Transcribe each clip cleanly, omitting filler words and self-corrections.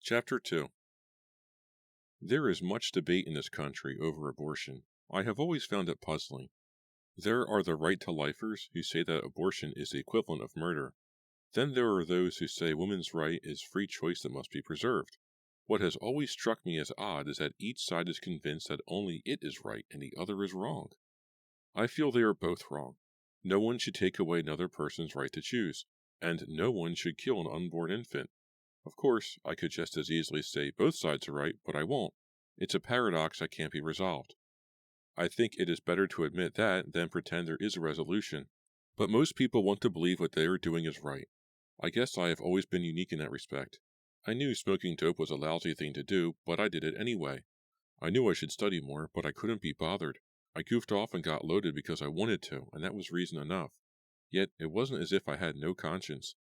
Chapter 2. There is much debate in this country over abortion. I have always found it puzzling. There are the right-to-lifers who say that abortion is the equivalent of murder. Then there are those who say women's right is free choice that must be preserved. What has always struck me as odd is that each side is convinced that only it is right and the other is wrong. I feel they are both wrong. No one should take away another person's right to choose, and no one should kill an unborn infant. Of course, I could just as easily say both sides are right, but I won't. It's a paradox that can't be resolved. I think it is better to admit that than pretend there is a resolution. But most people want to believe what they are doing is right. I guess I have always been unique in that respect. I knew smoking dope was a lousy thing to do, but I did it anyway. I knew I should study more, but I couldn't be bothered. I goofed off and got loaded because I wanted to, and that was reason enough. Yet it wasn't as if I had no conscience.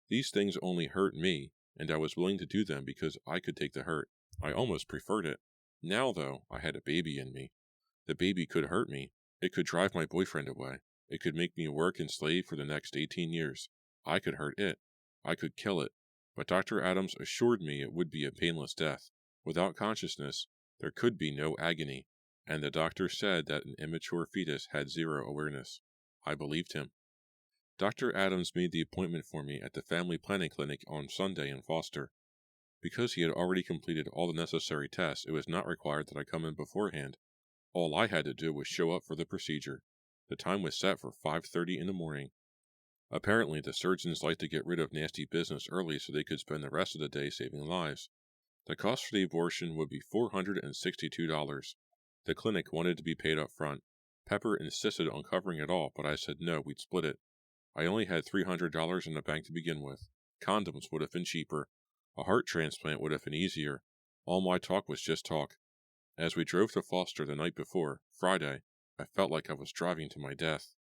These things only hurt me, and I was willing to do them because I could take the hurt. I almost preferred it. Now, though, I had a baby in me. The baby could hurt me. It could drive my boyfriend away. It could make me work and slave for the next 18 years. I could hurt it. I could kill it. But Dr. Adams assured me it would be a painless death. Without consciousness, there could be no agony, and the doctor said that an immature fetus had zero awareness. I believed him. Dr. Adams made the appointment for me at the family planning clinic on Sunday in Foster. Because he had already completed all the necessary tests, it was not required that I come in beforehand. All I had to do was show up for the procedure. The time was set for 5:30 in the morning. Apparently, the surgeons like to get rid of nasty business early so they could spend the rest of the day saving lives. The cost for the abortion would be $462. The clinic wanted to be paid up front. Pepper insisted on covering it all, but I said no, we'd split it. I only had $300 in the bank to begin with. Condoms would have been cheaper. A heart transplant would have been easier. All my talk was just talk. As we drove to Foster the night before, Friday, I felt like I was driving to my death.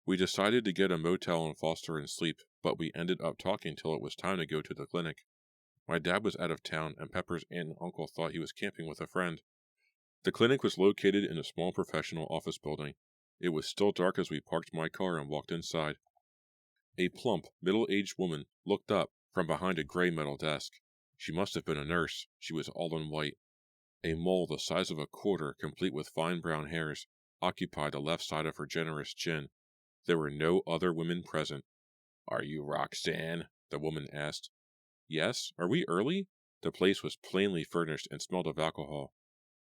We decided to get a motel in Foster and sleep, but we ended up talking till it was time to go to the clinic. My dad was out of town, and Pepper's aunt and uncle thought he was camping with a friend. The clinic was located in a small professional office building. It was still dark as we parked my car and walked inside. A plump, middle-aged woman looked up from behind a gray metal desk. She must have been a nurse. She was all in white. A mole the size of a quarter, complete with fine brown hairs, occupied the left side of her generous chin. There were no other women present. "Are you Roxanne?" the woman asked. "Yes. Are we early?" The place was plainly furnished and smelled of alcohol.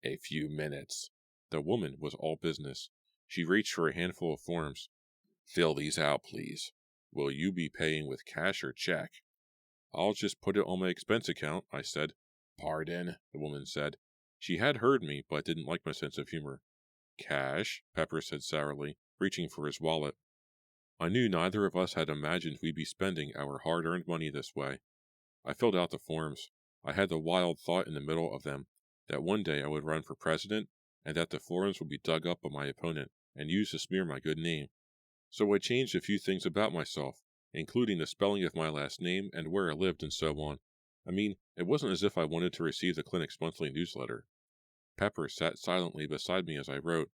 "A few minutes." The woman was all business. She reached for a handful of forms. "Fill these out, please. Will you be paying with cash or check?" "I'll just put it on my expense account," I said. "Pardon?" the woman said. She had heard me, but didn't like my sense of humor. "Cash," Pepper said sourly, reaching for his wallet. I knew neither of us had imagined we'd be spending our hard-earned money this way. I filled out the forms. I had the wild thought in the middle of them that one day I would run for president, and that the forms would be dug up by my opponent and used to smear my good name. So I changed a few things about myself, including the spelling of my last name and where I lived and so on. I mean, it wasn't as if I wanted to receive the clinic's monthly newsletter. Pepper sat silently beside me as I wrote.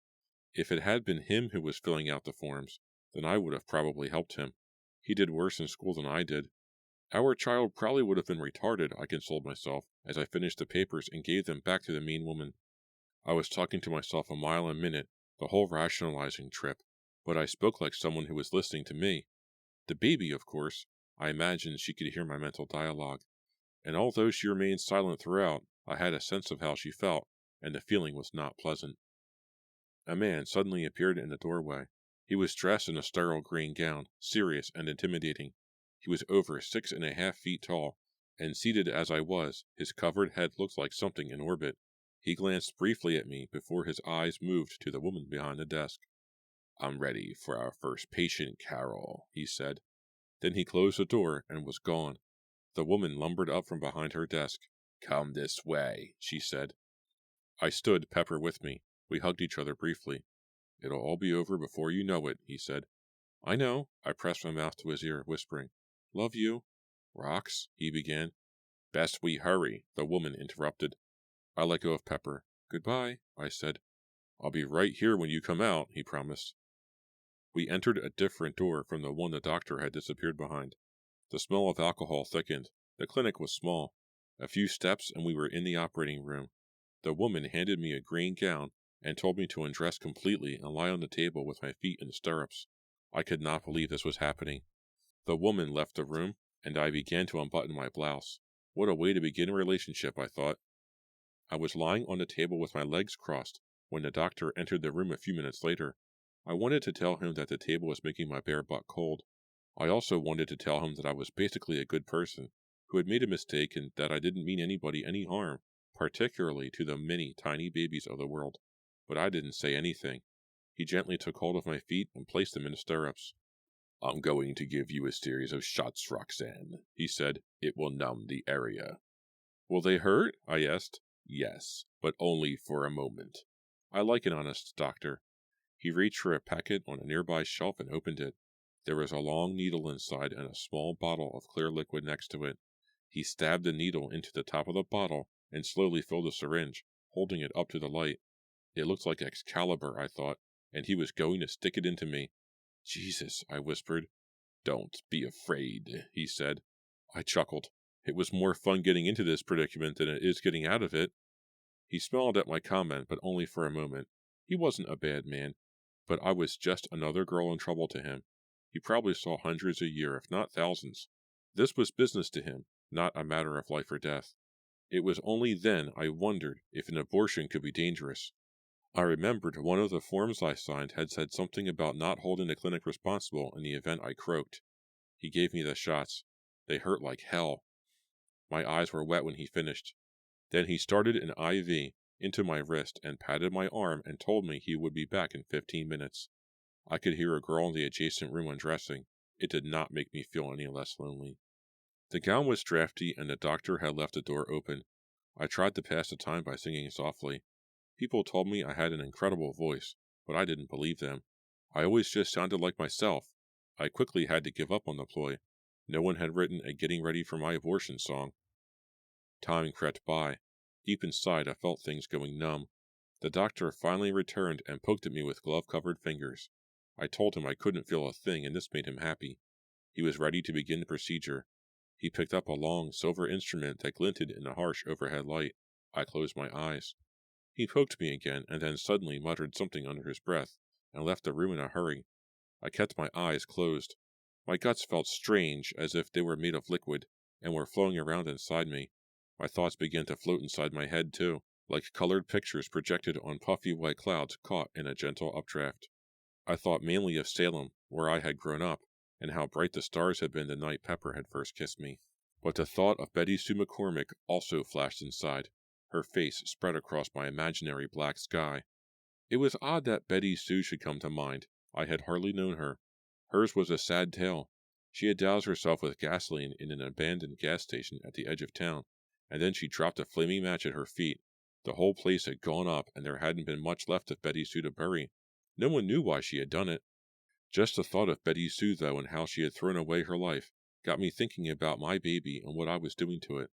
If it had been him who was filling out the forms, then I would have probably helped him. He did worse in school than I did. Our child probably would have been retarded, I consoled myself, as I finished the papers and gave them back to the mean woman. I was talking to myself a mile a minute, the whole rationalizing trip, but I spoke like someone who was listening to me. The baby, of course, I imagined she could hear my mental dialogue. And although she remained silent throughout, I had a sense of how she felt, and the feeling was not pleasant. A man suddenly appeared in the doorway. He was dressed in a sterile green gown, serious and intimidating. He was over 6.5 feet tall, and seated as I was, his covered head looked like something in orbit. He glanced briefly at me before his eyes moved to the woman behind the desk. "I'm ready for our first patient, Carol," he said. Then he closed the door and was gone. The woman lumbered up from behind her desk. "Come this way," she said. I stood, Pepper with me. We hugged each other briefly. "It'll all be over before you know it," he said. "I know." I pressed my mouth to his ear, whispering. "Love you." "Rox," he began. "Best we hurry," the woman interrupted. I let go of Pepper. "Goodbye," I said. "I'll be right here when you come out," he promised. We entered a different door from the one the doctor had disappeared behind. The smell of alcohol thickened. The clinic was small. A few steps and we were in the operating room. The woman handed me a green gown and told me to undress completely and lie on the table with my feet in the stirrups. I could not believe this was happening. The woman left the room, and I began to unbutton my blouse. What a way to begin a relationship, I thought. I was lying on the table with my legs crossed when the doctor entered the room a few minutes later. I wanted to tell him that the table was making my bare butt cold. I also wanted to tell him that I was basically a good person, who had made a mistake and that I didn't mean anybody any harm, particularly to the many tiny babies of the world. But I didn't say anything. He gently took hold of my feet and placed them in the stirrups. "I'm going to give you a series of shots, Roxanne," he said. "It will numb the area." "Will they hurt?" I asked. "Yes, but only for a moment. I like an honest doctor." He reached for a packet on a nearby shelf and opened it. There was a long needle inside and a small bottle of clear liquid next to it. He stabbed the needle into the top of the bottle and slowly filled the syringe, holding it up to the light. It looked like Excalibur, I thought, and he was going to stick it into me. "Jesus," I whispered. "Don't be afraid," he said. I chuckled. It was more fun getting into this predicament than it is getting out of it. He smiled at my comment, but only for a moment. He wasn't a bad man, but I was just another girl in trouble to him. He probably saw hundreds a year, if not thousands. This was business to him, not a matter of life or death. It was only then I wondered if an abortion could be dangerous. I remembered one of the forms I signed had said something about not holding the clinic responsible in the event I croaked. He gave me the shots. They hurt like hell. My eyes were wet when he finished. Then he started an IV into my wrist and patted my arm and told me he would be back in 15 minutes. I could hear a girl in the adjacent room undressing. It did not make me feel any less lonely. The gown was drafty and the doctor had left the door open. I tried to pass the time by singing softly. People told me I had an incredible voice, but I didn't believe them. I always just sounded like myself. I quickly had to give up on the ploy. No one had written a getting ready for my abortion song. Time crept by. Deep inside, I felt things going numb. The doctor finally returned and poked at me with glove-covered fingers. I told him I couldn't feel a thing, and this made him happy. He was ready to begin the procedure. He picked up a long, silver instrument that glinted in the harsh overhead light. I closed my eyes. He poked me again, and then suddenly muttered something under his breath, and left the room in a hurry. I kept my eyes closed. My guts felt strange, as if they were made of liquid, and were flowing around inside me. My thoughts began to float inside my head, too, like colored pictures projected on puffy white clouds caught in a gentle updraft. I thought mainly of Salem, where I had grown up, and how bright the stars had been the night Pepper had first kissed me. But the thought of Betty Sue McCormick also flashed inside. Her face spread across my imaginary black sky. It was odd that Betty Sue should come to mind. I had hardly known her. Hers was a sad tale. She had doused herself with gasoline in an abandoned gas station at the edge of town, and then she dropped a flaming match at her feet. The whole place had gone up, and there hadn't been much left of Betty Sue to bury. No one knew why she had done it. Just the thought of Betty Sue, though, and how she had thrown away her life, got me thinking about my baby and what I was doing to it.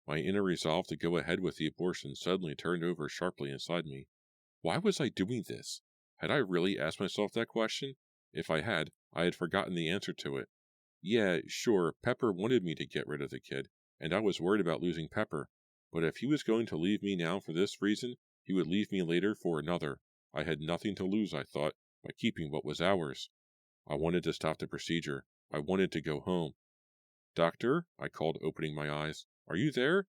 My inner resolve to go ahead with the abortion suddenly turned over sharply inside me. Why was I doing this? Had I really asked myself that question? If I had forgotten the answer to it. Yeah, sure, Pepper wanted me to get rid of the kid, and I was worried about losing Pepper. But if he was going to leave me now for this reason, he would leave me later for another. I had nothing to lose, I thought, by keeping what was ours. I wanted to stop the procedure. I wanted to go home. "Doctor?" I called, opening my eyes. "Are you there?"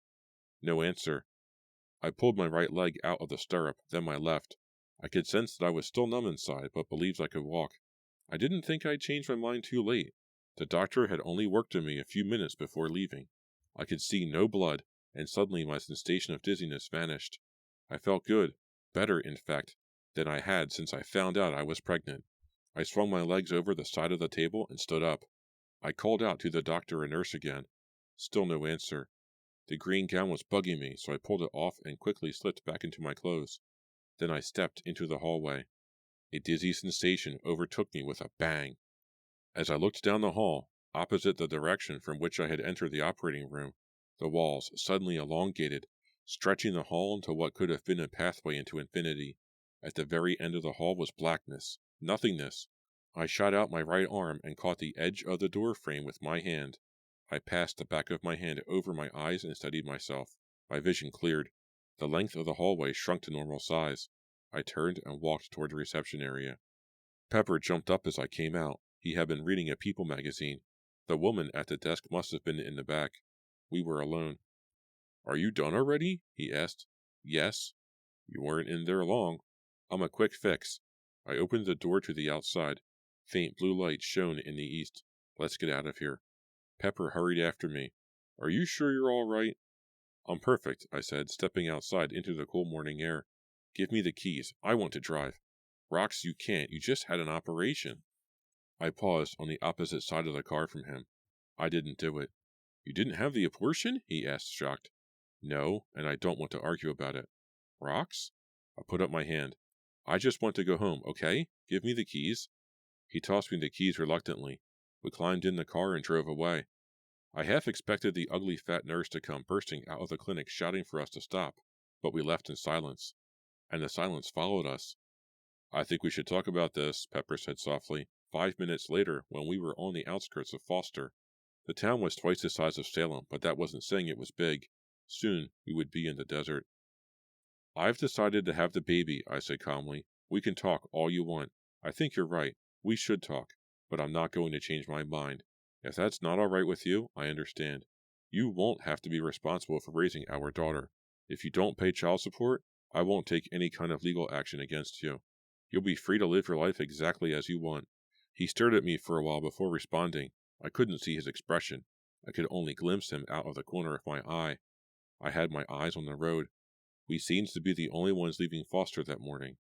No answer. I pulled my right leg out of the stirrup, then my left. I could sense that I was still numb inside, but believed I could walk. I didn't think I'd changed my mind too late. The doctor had only worked on me a few minutes before leaving. I could see no blood, and suddenly my sensation of dizziness vanished. I felt good, better, in fact, than I had since I found out I was pregnant. I swung my legs over the side of the table and stood up. I called out to the doctor and nurse again. Still no answer. The green gown was bugging me, so I pulled it off and quickly slipped back into my clothes. Then I stepped into the hallway. A dizzy sensation overtook me with a bang. As I looked down the hall, opposite the direction from which I had entered the operating room, the walls suddenly elongated, stretching the hall into what could have been a pathway into infinity. At the very end of the hall was blackness, nothingness. I shot out my right arm and caught the edge of the door frame with my hand. I passed the back of my hand over my eyes and steadied myself. My vision cleared. The length of the hallway shrunk to normal size. I turned and walked toward the reception area. Pepper jumped up as I came out. He had been reading a People magazine. The woman at the desk must have been in the back. We were alone. "Are you done already?" he asked. "Yes." "You weren't in there long." "I'm a quick fix." I opened the door to the outside. Faint blue light shone in the east. "Let's get out of here." Pepper hurried after me. "Are you sure you're all right?" "I'm perfect," I said, stepping outside into the cool morning air. "Give me the keys. I want to drive." "Rox, you can't. You just had an operation." I paused on the opposite side of the car from him. I didn't do it. "You didn't have the abortion?" he asked, shocked. "No, and I don't want to argue about it." "Rox?" I put up my hand. "I just want to go home, okay? Give me the keys." He tossed me the keys reluctantly. We climbed in the car and drove away. I half expected the ugly fat nurse to come bursting out of the clinic shouting for us to stop, but we left in silence. And the silence followed us. "I think we should talk about this," Pepper said softly. 5 minutes later, when we were on the outskirts of Foster. The town was twice the size of Salem, but that wasn't saying it was big. Soon, we would be in the desert. "I've decided to have the baby," I said calmly. "We can talk all you want. I think you're right. We should talk. But I'm not going to change my mind. If that's not all right with you, I understand. You won't have to be responsible for raising our daughter. If you don't pay child support, I won't take any kind of legal action against you. You'll be free to live your life exactly as you want." He stared at me for a while before responding. I couldn't see his expression. I could only glimpse him out of the corner of my eye. I had my eyes on the road. We seemed to be the only ones leaving Foster that morning.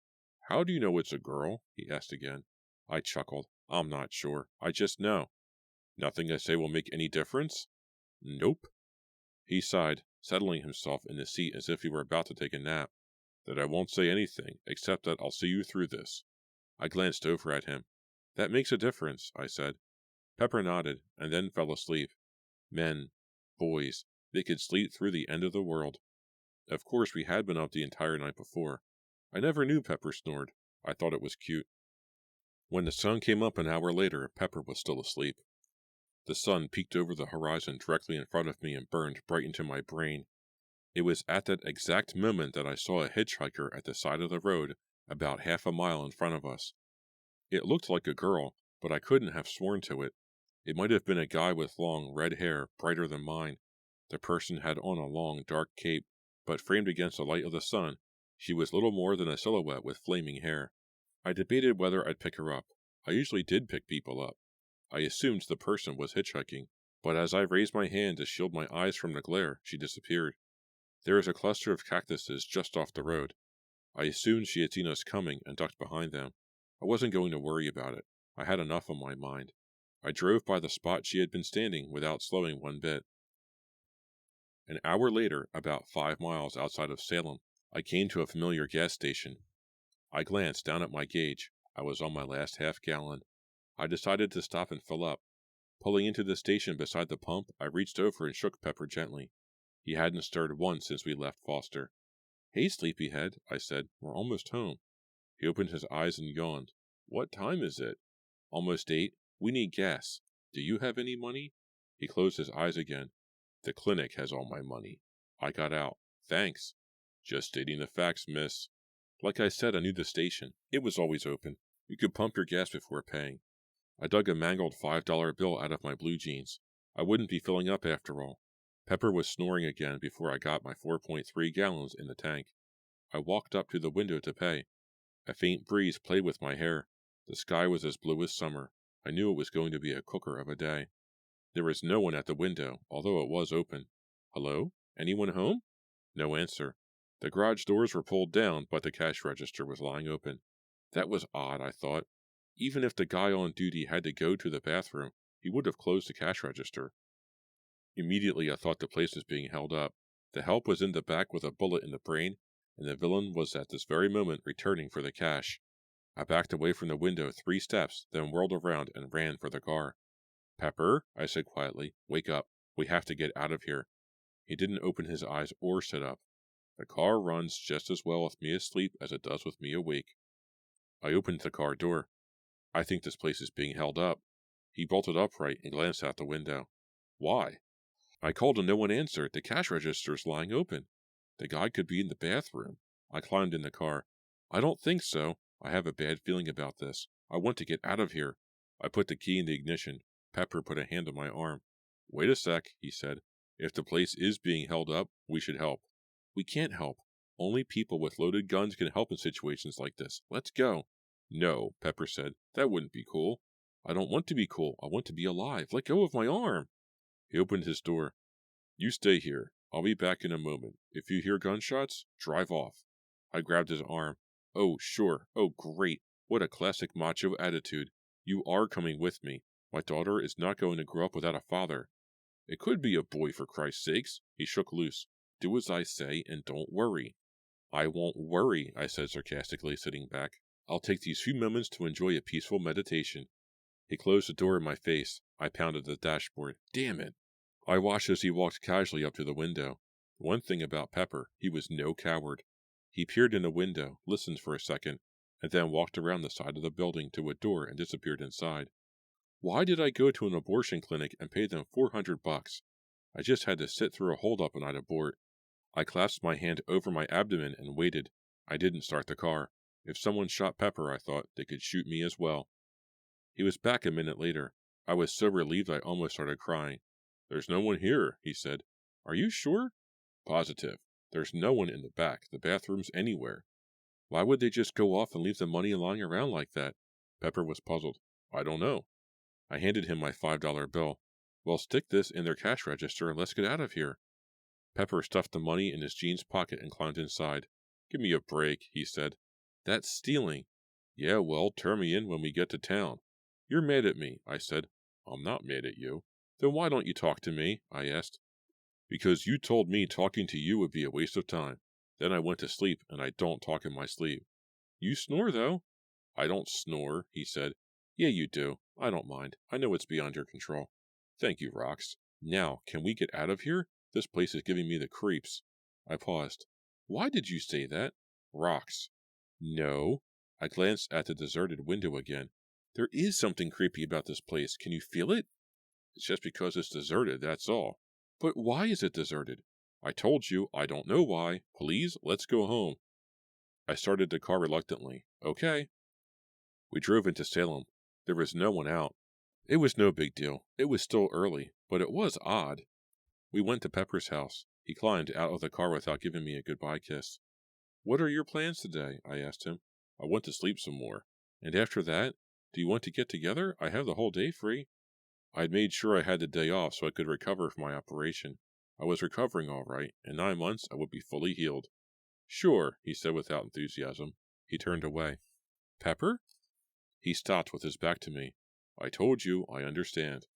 "How do you know it's a girl?" he asked again. I chuckled. "I'm not sure. I just know." "Nothing I say will make any difference?" "Nope." He sighed, settling himself in the seat as if he were about to take a nap. "Then I won't say anything, except that I'll see you through this." I glanced over at him. "That makes a difference," I said. Pepper nodded, and then fell asleep. Men, boys, they could sleep through the end of the world. Of course, we had been up the entire night before. I never knew Pepper snored. I thought it was cute. When the sun came up an hour later, Pepper was still asleep. The sun peeked over the horizon directly in front of me and burned bright into my brain. It was at that exact moment that I saw a hitchhiker at the side of the road about half a mile in front of us. It looked like a girl, but I couldn't have sworn to it. It might have been a guy with long, red hair, brighter than mine. The person had on a long, dark cape, but framed against the light of the sun, she was little more than a silhouette with flaming hair. I debated whether I'd pick her up. I usually did pick people up. I assumed the person was hitchhiking, but as I raised my hand to shield my eyes from the glare, she disappeared. There was a cluster of cactuses just off the road. I assumed she had seen us coming and ducked behind them. I wasn't going to worry about it. I had enough on my mind. I drove by the spot she had been standing without slowing one bit. An hour later, about 5 miles outside of Salem, I came to a familiar gas station. I glanced down at my gauge. I was on my last half-gallon. I decided to stop and fill up. Pulling into the station beside the pump, I reached over and shook Pepper gently. He hadn't stirred once since we left Foster. "Hey, sleepyhead," I said. "We're almost home." He opened his eyes and yawned. "What time is it?" "Almost 8. We need gas. Do you have any money?" He closed his eyes again. "The clinic has all my money." I got out. "Thanks." "Just stating the facts, miss." Like I said, I knew the station. It was always open. You could pump your gas before paying. I dug a mangled $5 bill out of my blue jeans. I wouldn't be filling up after all. Pepper was snoring again before I got my 4.3 gallons in the tank. I walked up to the window to pay. A faint breeze played with my hair. The sky was as blue as summer. I knew it was going to be a cooker of a day. There was no one at the window, although it was open. "Hello? Anyone home?" No answer. The garage doors were pulled down, but the cash register was lying open. That was odd, I thought. Even if the guy on duty had to go to the bathroom, he would have closed the cash register. Immediately I thought the place was being held up. The help was in the back with a bullet in the brain, and the villain was at this very moment returning for the cash. I backed away from the window 3 steps, then whirled around and ran for the car. "Pepper," I said quietly, "wake up. We have to get out of here." He didn't open his eyes or sit up. The car runs just as well with me asleep as it does with me awake. I opened the car door. I think this place is being held up. He bolted upright and glanced out the window. Why? I called and no one answered. The cash register's lying open. The guy could be in the bathroom. I climbed in the car. I don't think so. I have a bad feeling about this. I want to get out of here. I put the key in the ignition. Pepper put a hand on my arm. Wait a sec, he said. If the place is being held up, we should help. We can't help. Only people with loaded guns can help in situations like this. Let's go. No, Pepper said. That wouldn't be cool. I don't want to be cool. I want to be alive. Let go of my arm. He opened his door. You stay here. I'll be back in a moment. If you hear gunshots, drive off. I grabbed his arm. Oh, sure. Oh, great. What a classic macho attitude. You are coming with me. My daughter is not going to grow up without a father. It could be a boy, for Christ's sakes. He shook loose. Do as I say and don't worry. I won't worry, I said sarcastically, sitting back. I'll take these few moments to enjoy a peaceful meditation. He closed the door in my face. I pounded the dashboard. Damn it. I watched as he walked casually up to the window. One thing about Pepper, he was no coward. He peered in the window, listened for a second, and then walked around the side of the building to a door and disappeared inside. Why did I go to an abortion clinic and pay them $400? I just had to sit through a holdup and I'd abort. I clasped my hand over my abdomen and waited. I didn't start the car. If someone shot Pepper, I thought, they could shoot me as well. He was back a minute later. I was so relieved I almost started crying. There's no one here, he said. Are you sure? Positive. There's no one in the back. The bathroom's anywhere. Why would they just go off and leave the money lying around like that? Pepper was puzzled. I don't know. I handed him my $5 bill. Well, stick this in their cash register and let's get out of here. Pepper stuffed the money in his jeans pocket and climbed inside. Give me a break, he said. That's stealing. Yeah, well, turn me in when we get to town. You're mad at me, I said. I'm not mad at you. Then why don't you talk to me? I asked. Because you told me talking to you would be a waste of time. Then I went to sleep, and I don't talk in my sleep. You snore, though. I don't snore, he said. Yeah, you do. I don't mind. I know it's beyond your control. Thank you, Rox. Now, can we get out of here? This place is giving me the creeps. I paused. Why did you say that? Rox. No. I glanced at the deserted window again. There is something creepy about this place. Can you feel it? It's just because it's deserted, that's all. But why is it deserted? I told you, I don't know why. Please, let's go home. I started the car reluctantly. Okay. We drove into Salem. There was no one out. It was no big deal. It was still early, but it was odd. We went to Pepper's house. He climbed out of the car without giving me a goodbye kiss. What are your plans today? I asked him. I want to sleep some more. And after that, do you want to get together? I have the whole day free. I'd made sure I had the day off so I could recover from my operation. I was recovering all right. In 9 months, I would be fully healed. Sure, he said without enthusiasm. He turned away. Pepper? He stopped with his back to me. I told you, I understand.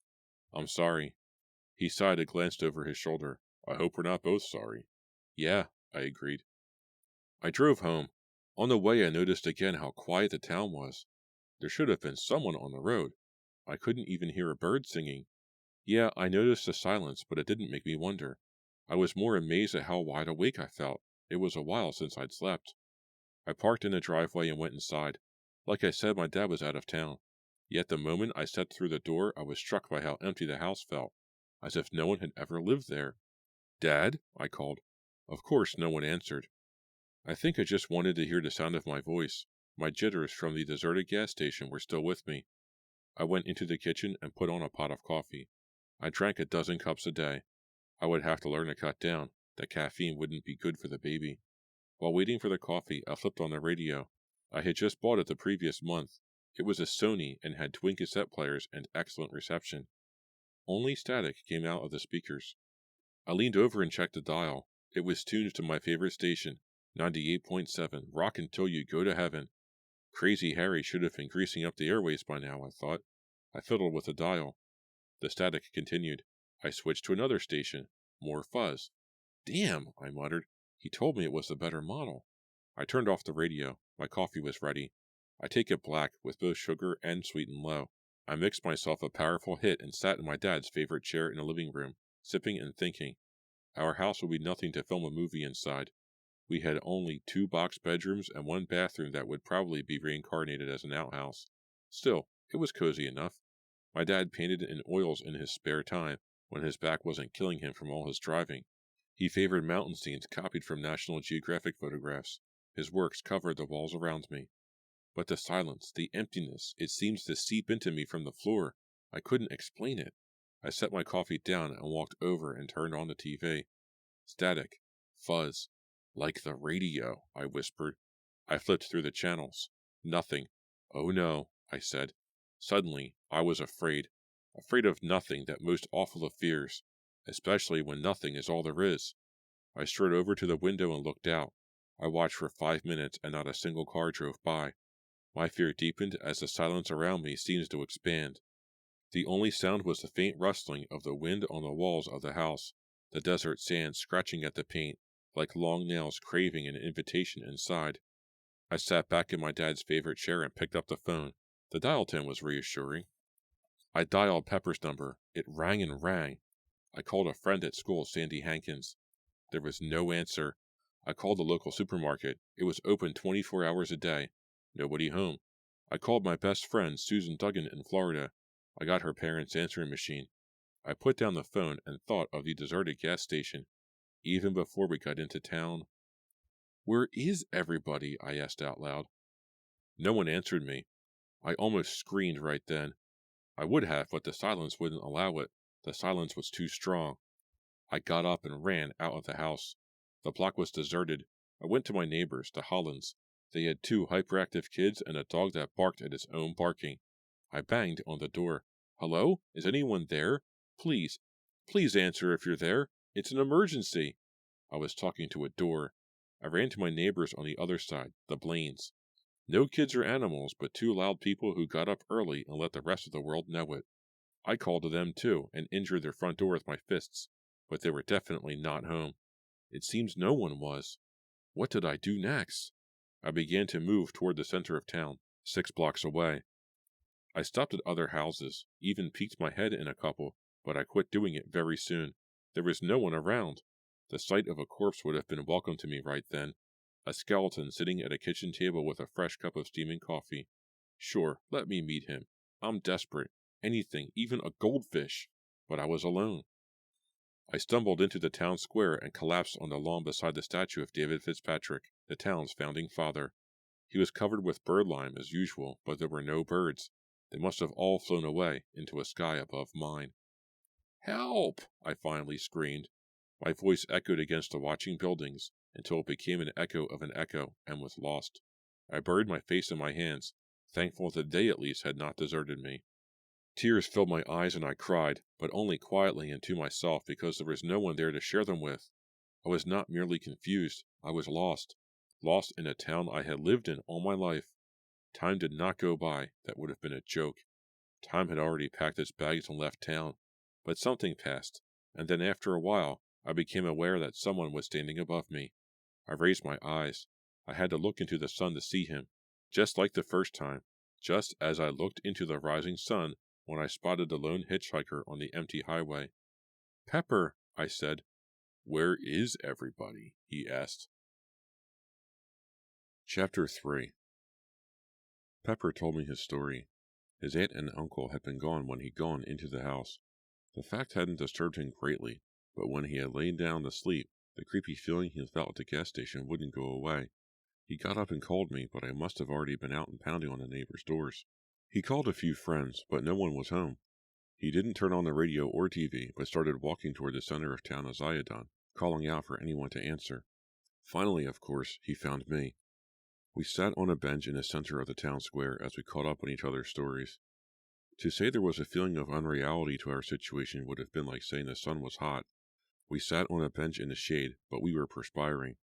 I'm sorry. He sighed and glanced over his shoulder. I hope we're not both sorry. Yeah, I agreed. I drove home. On the way, I noticed again how quiet the town was. There should have been someone on the road. I couldn't even hear a bird singing. Yeah, I noticed the silence, but it didn't make me wonder. I was more amazed at how wide awake I felt. It was a while since I'd slept. I parked in the driveway and went inside. Like I said, my dad was out of town. Yet the moment I stepped through the door, I was struck by how empty the house felt, as if no one had ever lived there. Dad? I called. Of course, no one answered. I think I just wanted to hear the sound of my voice. My jitters from the deserted gas station were still with me. I went into the kitchen and put on a pot of coffee. I drank a dozen cups a day. I would have to learn to cut down. The caffeine wouldn't be good for the baby. While waiting for the coffee, I flipped on the radio. I had just bought it the previous month. It was a Sony and had twin cassette players and excellent reception. Only static came out of the speakers. I leaned over and checked the dial. It was tuned to my favorite station, 98.7, rock until you go to heaven. Crazy Harry should have been greasing up the airways by now, I thought. I fiddled with the dial. The static continued. I switched to another station. More fuzz. Damn, I muttered. He told me it was the better model. I turned off the radio. My coffee was ready. I take it black, with both sugar and sweet and low. I mixed myself a powerful hit and sat in my dad's favorite chair in the living room, sipping and thinking. Our house would be nothing to film a movie inside. We had only 2 box bedrooms and 1 bathroom that would probably be reincarnated as an outhouse. Still, it was cozy enough. My dad painted in oils in his spare time, when his back wasn't killing him from all his driving. He favored mountain scenes copied from National Geographic photographs. His works covered the walls around me. But the silence, the emptiness, it seems to seep into me from the floor. I couldn't explain it. I set my coffee down and walked over and turned on the TV. Static. Fuzz. Like the radio, I whispered. I flipped through the channels. Nothing. Oh no, I said. Suddenly, I was afraid. Afraid of nothing, that most awful of fears, especially when nothing is all there is. I strode over to the window and looked out. I watched for 5 minutes and not a single car drove by. My fear deepened as the silence around me seemed to expand. The only sound was the faint rustling of the wind on the walls of the house, the desert sand scratching at the paint, like long nails craving an invitation inside. I sat back in my dad's favorite chair and picked up the phone. The dial tone was reassuring. I dialed Pepper's number. It rang and rang. I called a friend at school, Sandy Hankins. There was no answer. I called the local supermarket. It was open 24 hours a day. Nobody home. I called my best friend, Susan Duggan, in Florida. I got her parents' answering machine. I put down the phone and thought of the deserted gas station. Even before we got into town. "Where is everybody?" I asked out loud. No one answered me. I almost screamed right then. I would have, but the silence wouldn't allow it. The silence was too strong. I got up and ran out of the house. The block was deserted. I went to my neighbors, the Hollands. They had 2 hyperactive kids and a dog that barked at its own barking. I banged on the door. "Hello? Is anyone there? Please answer if you're there. It's an emergency." I was talking to a door. I ran to my neighbors on the other side, the Blaines. No kids or animals, but 2 loud people who got up early and let the rest of the world know it. I called to them too, and injured their front door with my fists, but they were definitely not home. It seems no one was. What did I do next? I began to move toward the center of town, 6 blocks away. I stopped at other houses, even peeked my head in a couple, but I quit doing it very soon. There was no one around. The sight of a corpse would have been welcome to me right then. A skeleton sitting at a kitchen table with a fresh cup of steaming coffee. Sure, let me meet him. I'm desperate. Anything, even a goldfish. But I was alone. I stumbled into the town square and collapsed on the lawn beside the statue of David Fitzpatrick, the town's founding father. He was covered with birdlime as usual, but there were no birds. They must have all flown away into a sky above mine. "Help!" I finally screamed. My voice echoed against the watching buildings until it became an echo of an echo and was lost. I buried my face in my hands, thankful that they at least had not deserted me. Tears filled my eyes and I cried, but only quietly and to myself because there was no one there to share them with. I was not merely confused, I was lost. Lost in a town I had lived in all my life. Time did not go by, that would have been a joke. Time had already packed its bags and left town. But something passed, and then after a while, I became aware that someone was standing above me. I raised my eyes. I had to look into the sun to see him, just like the first time, just as I looked into the rising sun when I spotted the lone hitchhiker on the empty highway. "Pepper," I said. "Where is everybody?" he asked. Chapter 3. Pepper told me his story. His aunt and uncle had been gone when he'd gone into the house. The fact hadn't disturbed him greatly, but when he had lain down to sleep, the creepy feeling he felt at the gas station wouldn't go away. He got up and called me, but I must have already been out and pounding on the neighbors' doors. He called a few friends, but no one was home. He didn't turn on the radio or TV, but started walking toward the center of town as I had done, calling out for anyone to answer. Finally, of course, he found me. We sat on a bench in the center of the town square as we caught up on each other's stories. To say there was a feeling of unreality to our situation would have been like saying the sun was hot. We sat on a bench in the shade, but we were perspiring.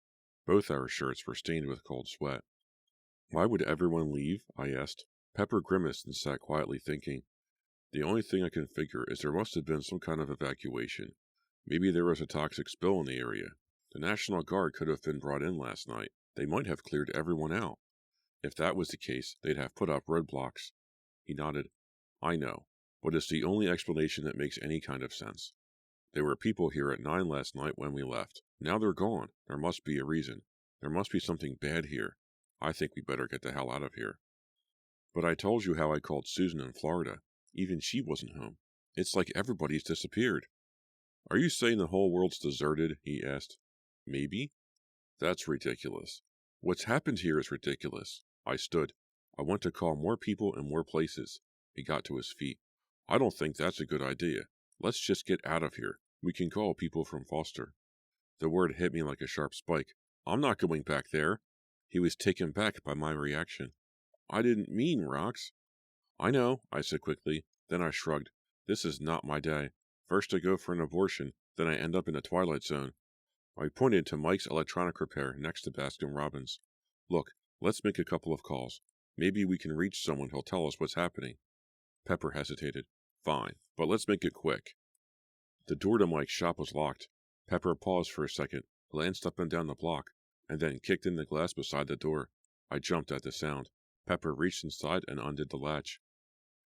Both our shirts were stained with cold sweat. "Why would everyone leave?" I asked. Pepper grimaced and sat quietly thinking. "The only thing I can figure is there must have been some kind of evacuation. Maybe there was a toxic spill in the area. The National Guard could have been brought in last night. They might have cleared everyone out. If that was the case, they'd have put up roadblocks." He nodded. "I know, but it's the only explanation that makes any kind of sense. There were people here at 9 last night when we left. Now they're gone. There must be a reason. There must be something bad here. I think we better get the hell out of here." But I told you how I called Susan in Florida. Even she wasn't home. It's like everybody's disappeared. Are you saying the whole world's deserted? He asked. Maybe. That's ridiculous. What's happened here is ridiculous. I stood. I want to call more people in more places. He got to his feet. I don't think that's a good idea. Let's just get out of here. We can call people from Foster. The word hit me like a sharp spike. I'm not going back there. He was taken back by my reaction. I didn't mean rocks. I know, I said quickly. Then I shrugged. This is not my day. First I go for an abortion, then I end up in the Twilight Zone. I pointed to Mike's electronic repair next to Baskin-Robbins. Look, let's make a couple of calls. Maybe we can reach someone who'll tell us what's happening. Pepper hesitated. Fine, but let's make it quick. The door to Mike's shop was locked. Pepper paused for a second, glanced up and down the block, and then kicked in the glass beside the door. I jumped at the sound. Pepper reached inside and undid the latch.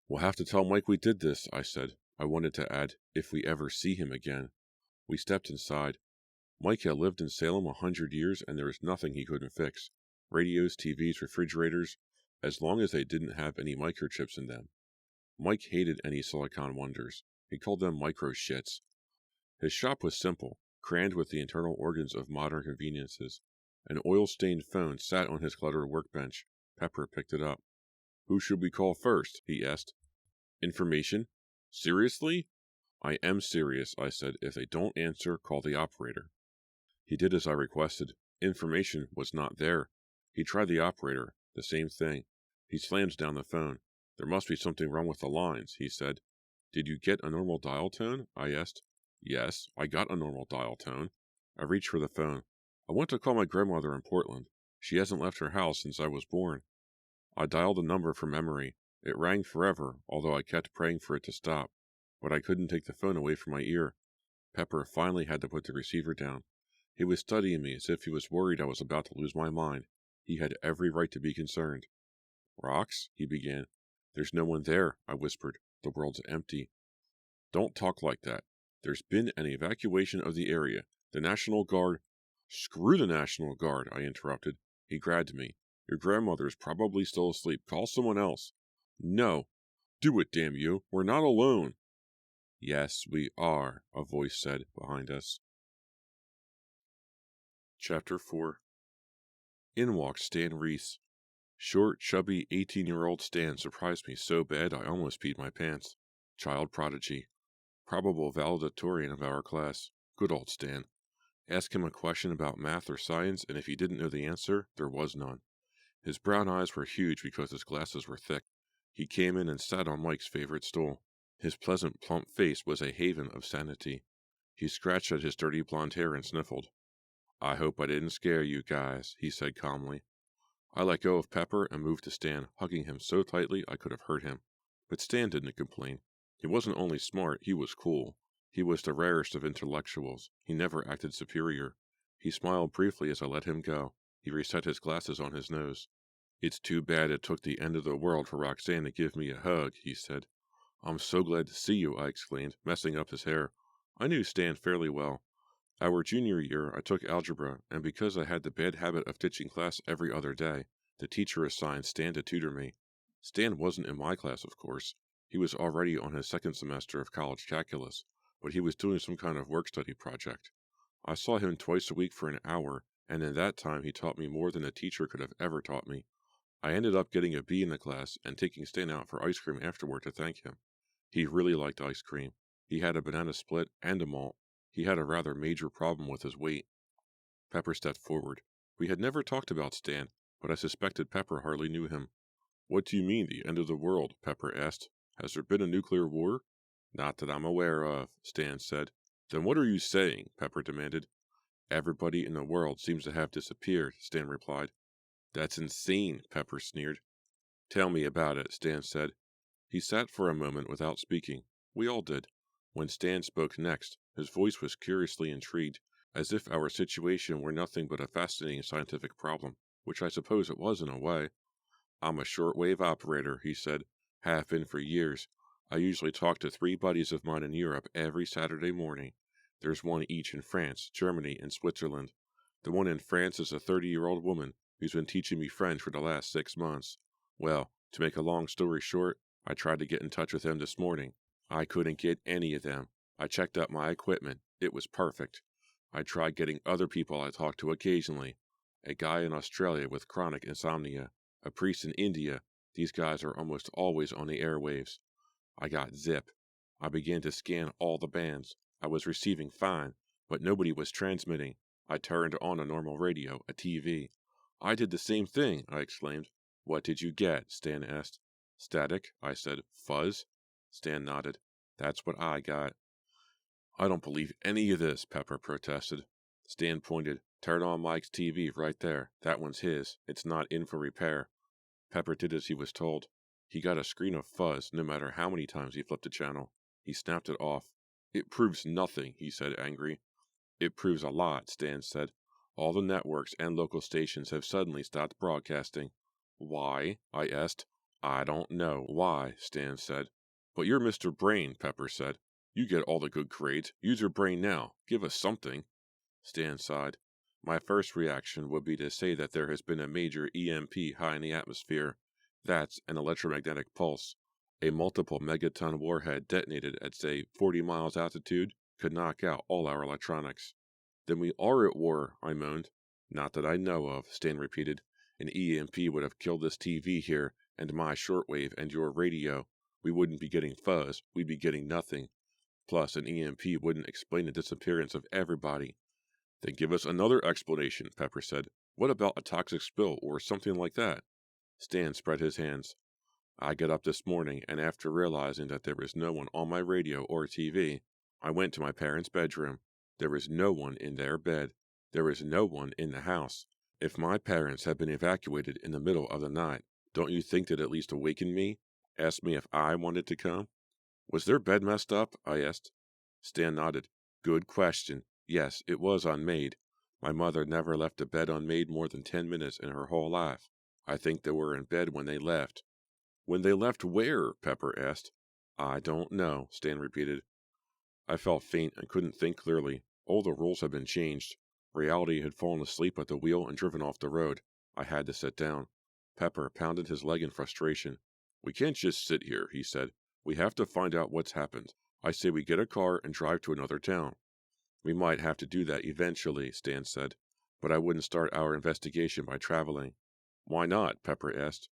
We'll have to tell Mike we did this, I said. I wanted to add, if we ever see him again. We stepped inside. Mike had lived in Salem 100 years, and there was nothing he couldn't fix. Radios, TVs, refrigerators, as long as they didn't have any microchips in them. Mike hated any silicon wonders. He called them micro-shits. His shop was simple, crammed with the internal organs of modern conveniences. An oil-stained phone sat on his cluttered workbench. Pepper picked it up. Who should we call first? He asked. Information? Seriously? I am serious, I said. If they don't answer, call the operator. He did as I requested. Information was not there. He tried the operator. The same thing. He slammed down the phone. There must be something wrong with the lines, he said. Did you get a normal dial tone? I asked. Yes, I got a normal dial tone. I reached for the phone. I want to call my grandmother in Portland. She hasn't left her house since I was born. I dialed the number from memory. It rang forever, although I kept praying for it to stop. But I couldn't take the phone away from my ear. Pepper finally had to put the receiver down. He was studying me as if he was worried I was about to lose my mind. He had every right to be concerned. Rocks? He began. There's no one there, I whispered. The world's empty. Don't talk like that. There's been an evacuation of the area. The National Guard... Screw the National Guard, I interrupted. He grabbed me. Your grandmother's probably still asleep. Call someone else. No. Do it, damn you. We're not alone. Yes, we are, a voice said behind us. Chapter 4. In walked Stan Reese. Short, chubby, 18-year-old Stan surprised me so bad I almost peed my pants. Child prodigy. Probable valedictorian of our class. Good old Stan. Ask him a question about math or science, and if he didn't know the answer, there was none. His brown eyes were huge because his glasses were thick. He came in and sat on Mike's favorite stool. His pleasant, plump face was a haven of sanity. He scratched at his dirty blonde hair and sniffled. I hope I didn't scare you guys, he said calmly. I let go of Pepper and moved to Stan, hugging him so tightly I could have hurt him. But Stan didn't complain. He wasn't only smart, he was cool. He was the rarest of intellectuals. He never acted superior. He smiled briefly as I let him go. He reset his glasses on his nose. It's too bad it took the end of the world for Roxanne to give me a hug, he said. I'm so glad to see you, I exclaimed, messing up his hair. I knew Stan fairly well. Our junior year, I took algebra, and because I had the bad habit of ditching class every other day, the teacher assigned Stan to tutor me. Stan wasn't in my class, of course. He was already on his second semester of college calculus, but he was doing some kind of work-study project. I saw him twice a week for an hour, and in that time he taught me more than a teacher could have ever taught me. I ended up getting a B in the class and taking Stan out for ice cream afterward to thank him. He really liked ice cream. He had a banana split and a malt. He had a rather major problem with his weight. Pepper stepped forward. We had never talked about Stan, but I suspected Pepper hardly knew him. What do you mean, the end of the world? Pepper asked. Has there been a nuclear war? Not that I'm aware of, Stan said. Then what are you saying? Pepper demanded. Everybody in the world seems to have disappeared, Stan replied. That's insane, Pepper sneered. Tell me about it, Stan said. He sat for a moment without speaking. We all did. When Stan spoke next, his voice was curiously intrigued, as if our situation were nothing but a fascinating scientific problem, which I suppose it was in a way. I'm a shortwave operator, he said. Have been for years. I usually talk to 3 buddies of mine in Europe every Saturday morning. There's one each in France, Germany, and Switzerland. The one in France is a 30-year-old woman who's been teaching me French for the last 6 months. Well, To make a long story short, I tried to get in touch with them this morning. I couldn't get any of them. I checked out my equipment. It was perfect. I tried getting other people I talked to occasionally. A guy in Australia with chronic insomnia. A priest in India. These guys are almost always on the airwaves. I got zip. I began to scan all the bands. I was receiving fine, but nobody was transmitting. I turned on a normal radio, a TV. I did the same thing, I exclaimed. What did you get? Stan asked. Static, I said. Fuzz? Stan nodded. That's what I got. I don't believe any of this, Pepper protested. Stan pointed. Turn on Mike's TV right there. That one's his. It's not in for repair. Pepper did as he was told. He got a screen of fuzz no matter how many times he flipped a channel. He snapped it off. It proves nothing, he said, angry. It proves a lot, Stan said. All the networks and local stations have suddenly stopped broadcasting. Why? I asked. I don't know why, Stan said. But you're Mr. Brain, Pepper said. You get all the good grades. Use your brain now. Give us something. Stan sighed. My first reaction would be to say that there has been a major EMP high in the atmosphere. That's an electromagnetic pulse. A multiple megaton warhead detonated at, say, 40 miles altitude could knock out all our electronics. Then we are at war, I moaned. Not that I know of, Stan repeated. An EMP would have killed this TV here, and my shortwave and your radio. We wouldn't be getting fuzz, we'd be getting nothing. Plus, an EMP wouldn't explain the disappearance of everybody. Then give us another explanation, Pepper said. What about a toxic spill or something like that? Stan spread his hands. I got up this morning, and after realizing that there was no one on my radio or TV, I went to my parents' bedroom. There was no one in their bed. There was no one in the house. If my parents had been evacuated in the middle of the night, don't you think they'd at least awaken me? Ask me if I wanted to come? Was their bed messed up? I asked. Stan nodded. Good question. Yes, it was unmade. My mother never left a bed unmade more than 10 minutes in her whole life. I think they were in bed when they left. When they left where? Pepper asked. I don't know, Stan repeated. I felt faint and couldn't think clearly. All the rules had been changed. Reality had fallen asleep at the wheel and driven off the road. I had to sit down. Pepper pounded his leg in frustration. We can't just sit here, he said. We have to find out what's happened. I say we get a car and drive to another town. We might have to do that eventually, Stan said, but I wouldn't start our investigation by traveling. Why not? Pepper asked.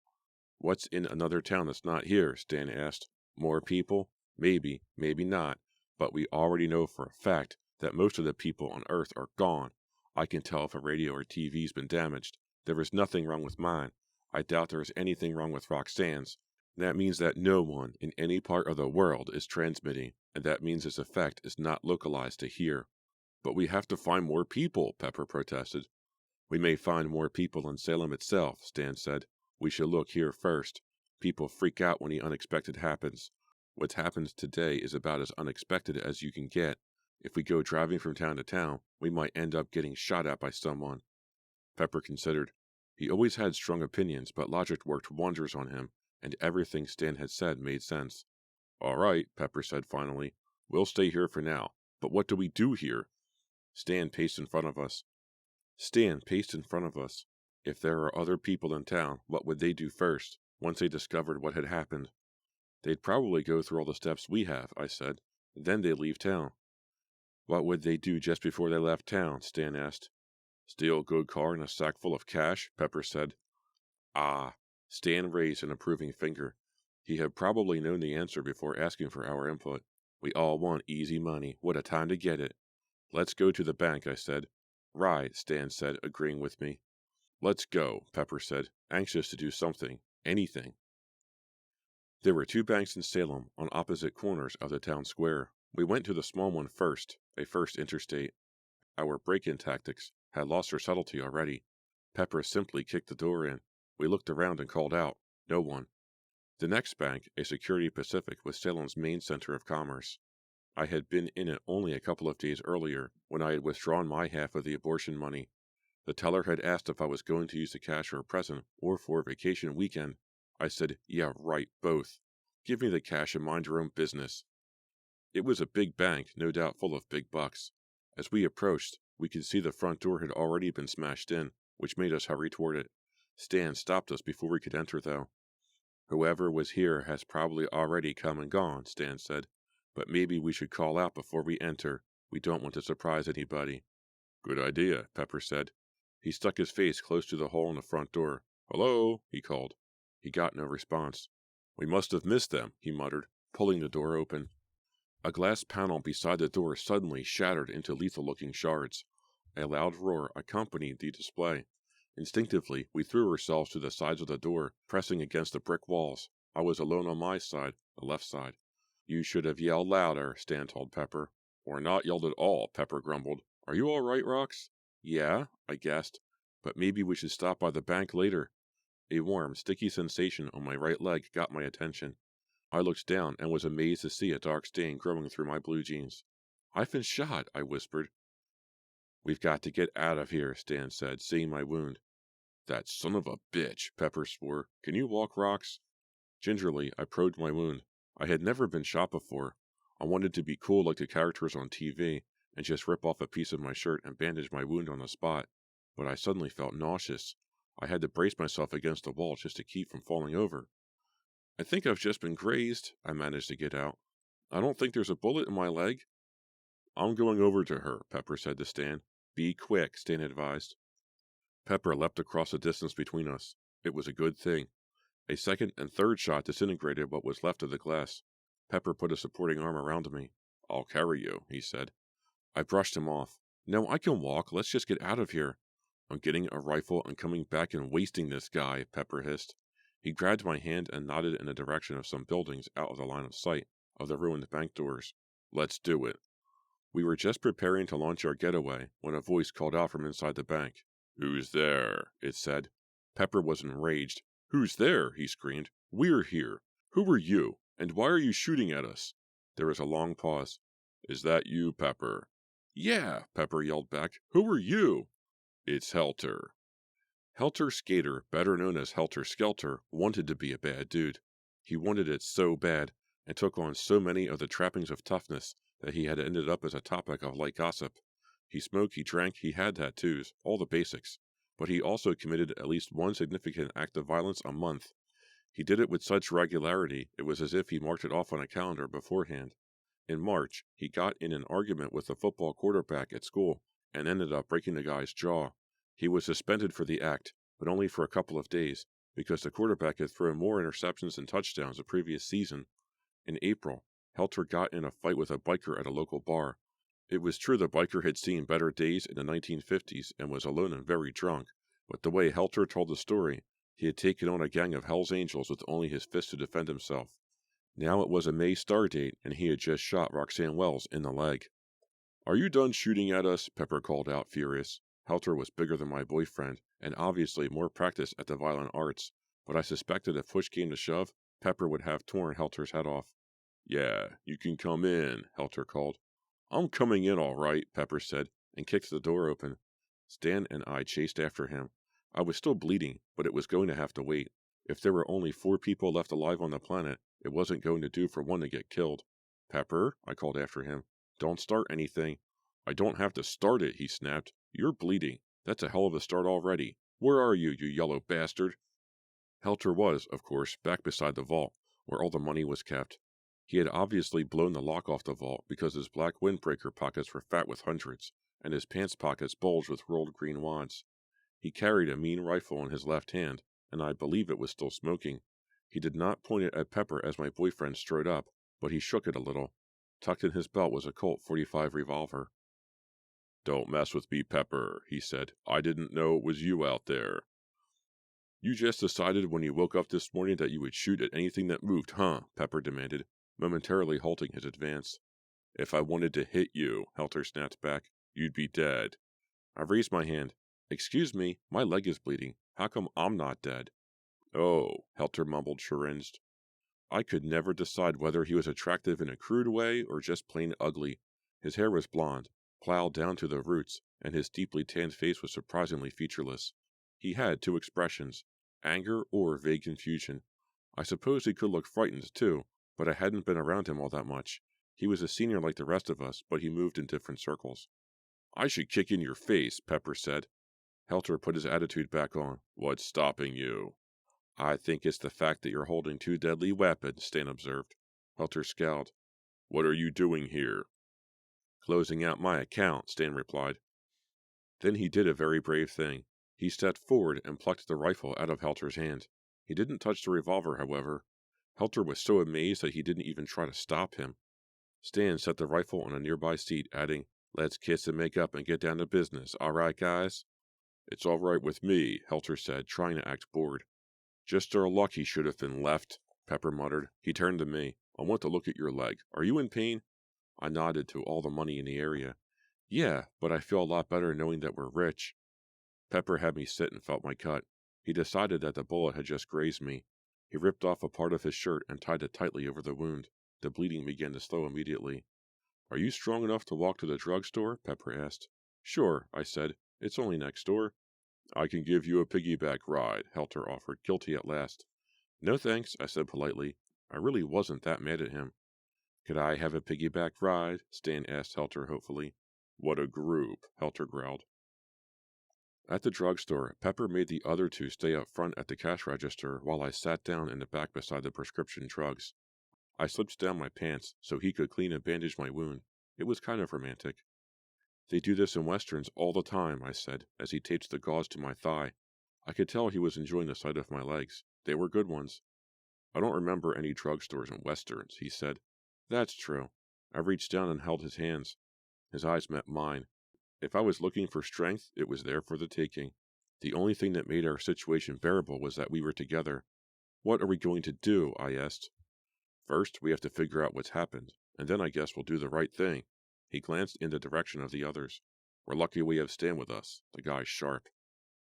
What's in another town that's not here? Stan asked. More people? Maybe, maybe not, but we already know for a fact that most of the people on Earth are gone. I can tell if a radio or TV's been damaged. There is nothing wrong with mine. I doubt there is anything wrong with Roxanne's. That means that no one in any part of the world is transmitting, and that means its effect is not localized to here. But we have to find more people, Pepper protested. We may find more people in Salem itself, Stan said. We should look here first. People freak out when the unexpected happens. What's happened today is about as unexpected as you can get. If we go driving from town to town, we might end up getting shot at by someone. Pepper considered. He always had strong opinions, but logic worked wonders on him, and everything Stan had said made sense. All right, Pepper said finally. We'll stay here for now. But what do we do here? Stan paced in front of us. If there are other people in town, what would they do first, once they discovered what had happened? They'd probably go through all the steps we have, I said. Then they'd leave town. What would they do just before they left town? Stan asked. Steal a good car and a sack full of cash, Pepper said. Ah, Stan raised an approving finger. He had probably known the answer before asking for our input. We all want easy money. What a time to get it. Let's go to the bank, I said. Right, Stan said, agreeing with me. Let's go, Pepper said, anxious to do something, anything. There were 2 banks in Salem on opposite corners of the town square. We went to the small one first, a first interstate. Our break-in tactics had lost their subtlety already. Pepper simply kicked the door in. We looked around and called out. No one. The next bank, a Security Pacific, was Salem's main center of commerce. I had been in it only a couple of days earlier, when I had withdrawn my half of the abortion money. The teller had asked if I was going to use the cash for a present or for a vacation weekend. I said, yeah, right, both. Give me the cash and mind your own business. It was a big bank, no doubt full of big bucks. As we approached, we could see the front door had already been smashed in, which made us hurry toward it. Stan stopped us before we could enter, though. Whoever was here has probably already come and gone, Stan said. But maybe we should call out before we enter. We don't want to surprise anybody. Good idea, Pepper said. He stuck his face close to the hole in the front door. Hello, he called. He got no response. We must have missed them, he muttered, pulling the door open. A glass panel beside the door suddenly shattered into lethal-looking shards. A loud roar accompanied the display. Instinctively, we threw ourselves to the sides of the door, pressing against the brick walls. I was alone on my side, the left side. You should have yelled louder, Stan told Pepper. Or not yelled at all, Pepper grumbled. Are you all right, Rox? Yeah, I guessed. But maybe we should stop by the bank later. A warm, sticky sensation on my right leg got my attention. I looked down and was amazed to see a dark stain growing through my blue jeans. I've been shot, I whispered. We've got to get out of here, Stan said, seeing my wound. That son of a bitch, Pepper swore. Can you walk, Rox? Gingerly, I probed my wound. I had never been shot before. I wanted to be cool like the characters on TV, and just rip off a piece of my shirt and bandage my wound on the spot. But I suddenly felt nauseous. I had to brace myself against the wall just to keep from falling over. I think I've just been grazed, I managed to get out. I don't think there's a bullet in my leg. I'm going over to her, Pepper said to Stan. Be quick, Stan advised. Pepper leapt across the distance between us. It was a good thing. A second and third shot disintegrated what was left of the glass. Pepper put a supporting arm around me. I'll carry you, he said. I brushed him off. No, I can walk. Let's just get out of here. I'm getting a rifle and coming back and wasting this guy, Pepper hissed. He grabbed my hand and nodded in the direction of some buildings out of the line of sight of the ruined bank doors. Let's do it. We were just preparing to launch our getaway when a voice called out from inside the bank. Who's there? It said. Pepper was enraged. Who's there? He screamed. We're here. Who are you? And why are you shooting at us? There was a long pause. Is that you, Pepper? Yeah, Pepper yelled back. Who are you? It's Helter. Helter Skater, better known as Helter Skelter, wanted to be a bad dude. He wanted it so bad, and took on so many of the trappings of toughness, that he had ended up as a topic of light gossip. He smoked, he drank, he had tattoos, all the basics. But he also committed at least one significant act of violence a month. He did it with such regularity, it was as if he marked it off on a calendar beforehand. In March, he got in an argument with the football quarterback at school, and ended up breaking the guy's jaw. He was suspended for the act, but only for a couple of days, because the quarterback had thrown more interceptions and touchdowns the previous season. In April, Helter got in a fight with a biker at a local bar. It was true the biker had seen better days in the 1950s and was alone and very drunk, but the way Helter told the story, he had taken on a gang of Hell's Angels with only his fist to defend himself. Now it was a May star date, and he had just shot Roxanne Wells in the leg. Are you done shooting at us? Pepper called out, furious. Helter was bigger than my boyfriend, and obviously more practiced at the violent arts, but I suspected if push came to shove, Pepper would have torn Helter's head off. Yeah, you can come in, Helter called. I'm coming in all right, Pepper said, and kicked the door open. Stan and I chased after him. I was still bleeding, but it was going to have to wait. If there were only 4 people left alive on the planet, it wasn't going to do for one to get killed. Pepper, I called after him. Don't start anything. I don't have to start it, he snapped. You're bleeding. That's a hell of a start already. Where are you, you yellow bastard? Helter was, of course, back beside the vault, where all the money was kept. He had obviously blown the lock off the vault because his black windbreaker pockets were fat with hundreds, and his pants pockets bulged with rolled green wads. He carried a mean rifle in his left hand, and I believe it was still smoking. He did not point it at Pepper as my boyfriend strode up, but he shook it a little. Tucked in his belt was a Colt .45 revolver. Don't mess with me, Pepper, he said. I didn't know it was you out there. You just decided when you woke up this morning that you would shoot at anything that moved, huh? Pepper demanded, momentarily halting his advance. If I wanted to hit you, Helter snapped back, you'd be dead. I raised my hand. Excuse me, my leg is bleeding. How come I'm not dead? Oh, Helter mumbled, chagrined. I could never decide whether he was attractive in a crude way or just plain ugly. His hair was blonde, plowed down to the roots, and his deeply tanned face was surprisingly featureless. He had 2 expressions, anger or vague confusion. I suppose he could look frightened, too, but I hadn't been around him all that much. He was a senior like the rest of us, but he moved in different circles. I should kick in your face, Pepper said. Helter put his attitude back on. What's stopping you? I think it's the fact that you're holding two deadly weapons, Stan observed. Helter scowled. What are you doing here? Closing out my account, Stan replied. Then he did a very brave thing. He stepped forward and plucked the rifle out of Helter's hand. He didn't touch the revolver, however. Helter was so amazed that he didn't even try to stop him. Stan set the rifle on a nearby seat, adding, Let's kiss and make up and get down to business, all right, guys? It's all right with me, Helter said, trying to act bored. Just our luck he should have been left, Pepper muttered. He turned to me. I want to look at your leg. Are you in pain? I nodded to all the money in the area. Yeah, but I feel a lot better knowing that we're rich. Pepper had me sit and felt my cut. He decided that the bullet had just grazed me. He ripped off a part of his shirt and tied it tightly over the wound. The bleeding began to slow immediately. Are you strong enough to walk to the drugstore? Pepper asked. Sure, I said. It's only next door. I can give you a piggyback ride, Helter offered, guilty at last. No thanks, I said politely. I really wasn't that mad at him. Could I have a piggyback ride? Stan asked Helter hopefully. What a group, Helter growled. At the drugstore, Pepper made the other two stay up front at the cash register while I sat down in the back beside the prescription drugs. I slipped down my pants so he could clean and bandage my wound. It was kind of romantic. They do this in westerns all the time, I said, as he taped the gauze to my thigh. I could tell he was enjoying the sight of my legs. They were good ones. I don't remember any drugstores in westerns, he said. That's true. I reached down and held his hands. His eyes met mine. If I was looking for strength, it was there for the taking. The only thing that made our situation bearable was that we were together. What are we going to do? I asked. First, we have to figure out what's happened, and then I guess we'll do the right thing. He glanced in the direction of the others. We're lucky we have Stan with us. The guy's sharp.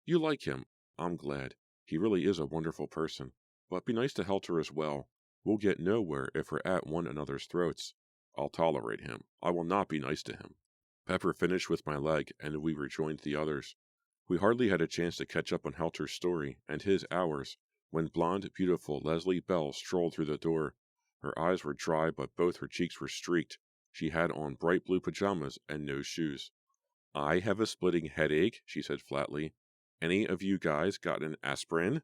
You like him. I'm glad. He really is a wonderful person. But be nice to Helter as well. We'll get nowhere if we're at one another's throats. I'll tolerate him. I will not be nice to him. Pepper finished with my leg, and we rejoined the others. We hardly had a chance to catch up on Helter's story, and his ours, when blonde, beautiful Leslie Bell strolled through the door. Her eyes were dry, but both her cheeks were streaked. She had on bright blue pajamas and no shoes. I have a splitting headache, she said flatly. Any of you guys got an aspirin?